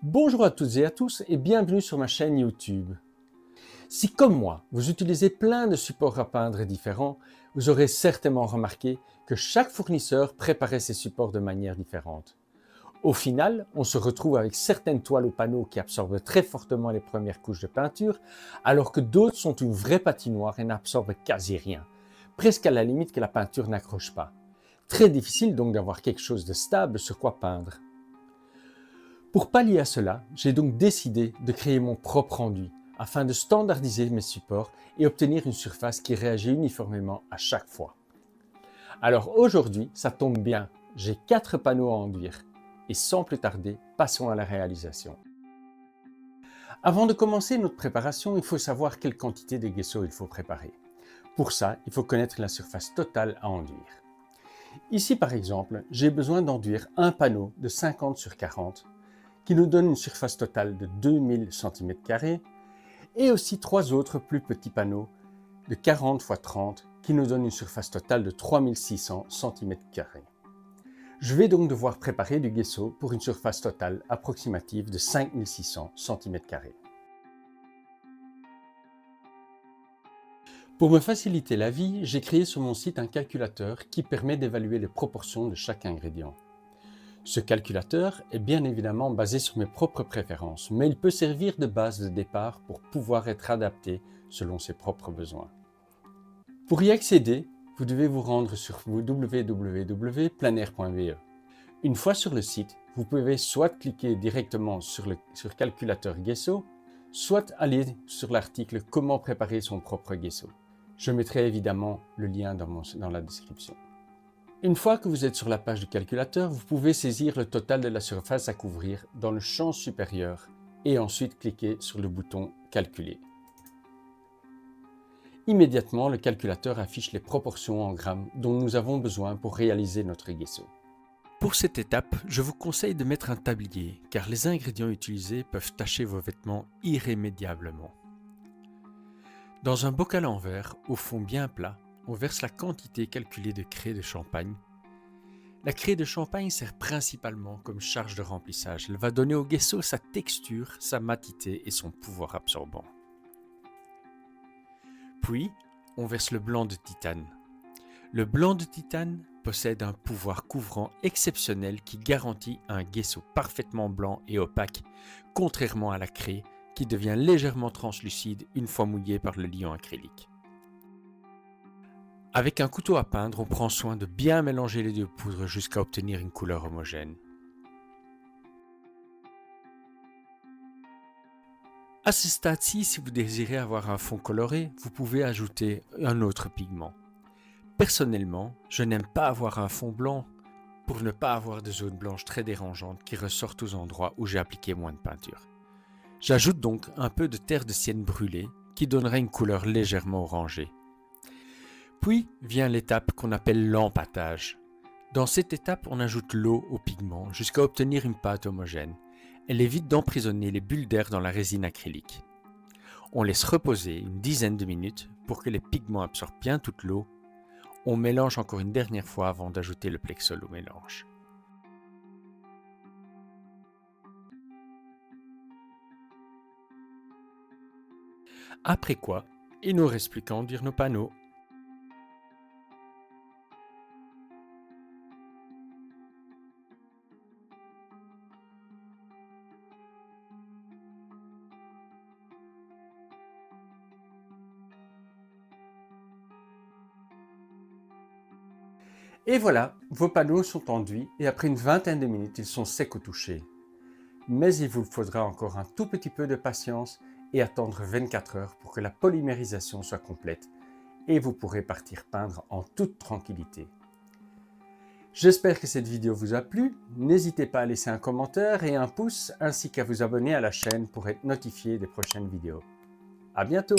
Bonjour à toutes et à tous et bienvenue sur ma chaîne YouTube. Si comme moi, vous utilisez plein de supports à peindre différents, vous aurez certainement remarqué que chaque fournisseur préparait ses supports de manière différente. Au final, on se retrouve avec certaines toiles au panneau qui absorbent très fortement les premières couches de peinture, alors que d'autres sont une vraie patinoire et n'absorbent quasi rien, presque à la limite que la peinture n'accroche pas. Très difficile donc d'avoir quelque chose de stable sur quoi peindre. Pour pallier à cela, j'ai donc décidé de créer mon propre enduit afin de standardiser mes supports et obtenir une surface qui réagit uniformément à chaque fois. Alors aujourd'hui, ça tombe bien, j'ai 4 panneaux à enduire et sans plus tarder, passons à la réalisation. Avant de commencer notre préparation, il faut savoir quelle quantité de gesso il faut préparer. Pour ça, il faut connaître la surface totale à enduire. Ici par exemple, j'ai besoin d'enduire un panneau de 50 sur 40 qui nous donne une surface totale de 2000 cm² et aussi 3 autres plus petits panneaux de 40 x 30 qui nous donnent une surface totale de 3600 cm². Je vais donc devoir préparer du gesso pour une surface totale approximative de 5600 cm². Pour me faciliter la vie, j'ai créé sur mon site un calculateur qui permet d'évaluer les proportions de chaque ingrédient. Ce calculateur est bien évidemment basé sur mes propres préférences, mais il peut servir de base de départ pour pouvoir être adapté selon ses propres besoins. Pour y accéder, vous devez vous rendre sur www.planaire.be. Une fois sur le site, vous pouvez soit cliquer directement sur calculateur gesso, soit aller sur l'article Comment préparer son propre gesso. Je mettrai évidemment le lien dans la description. Une fois que vous êtes sur la page du calculateur, vous pouvez saisir le total de la surface à couvrir dans le champ supérieur et ensuite cliquer sur le bouton « Calculer ». Immédiatement, le calculateur affiche les proportions en grammes dont nous avons besoin pour réaliser notre gesso. Pour cette étape, je vous conseille de mettre un tablier car les ingrédients utilisés peuvent tacher vos vêtements irrémédiablement. Dans un bocal en verre, au fond bien plat, on verse la quantité calculée de craie de champagne. La craie de champagne sert principalement comme charge de remplissage. Elle va donner au gesso sa texture, sa matité et son pouvoir absorbant. Puis, on verse le blanc de titane. Le blanc de titane possède un pouvoir couvrant exceptionnel qui garantit un gesso parfaitement blanc et opaque, contrairement à la craie qui devient légèrement translucide une fois mouillée par le liant acrylique. Avec un couteau à peindre, on prend soin de bien mélanger les deux poudres jusqu'à obtenir une couleur homogène. À ce stade-ci, si vous désirez avoir un fond coloré, vous pouvez ajouter un autre pigment. Personnellement, je n'aime pas avoir un fond blanc pour ne pas avoir de zones blanches très dérangeantes qui ressortent aux endroits où j'ai appliqué moins de peinture. J'ajoute donc un peu de terre de sienne brûlée qui donnera une couleur légèrement orangée. Puis vient l'étape qu'on appelle l'empâtage. Dans cette étape, on ajoute l'eau au pigment jusqu'à obtenir une pâte homogène. Elle évite d'emprisonner les bulles d'air dans la résine acrylique. On laisse reposer une dizaine de minutes pour que les pigments absorbent bien toute l'eau. On mélange encore une dernière fois avant d'ajouter le Plexol au mélange. Après quoi, il ne nous reste plus qu'à enduire nos panneaux. Et voilà, vos panneaux sont enduits et après une vingtaine de minutes, ils sont secs au toucher. Mais il vous faudra encore un tout petit peu de patience et attendre 24 heures pour que la polymérisation soit complète et vous pourrez partir peindre en toute tranquillité. J'espère que cette vidéo vous a plu. N'hésitez pas à laisser un commentaire et un pouce ainsi qu'à vous abonner à la chaîne pour être notifié des prochaines vidéos. À bientôt!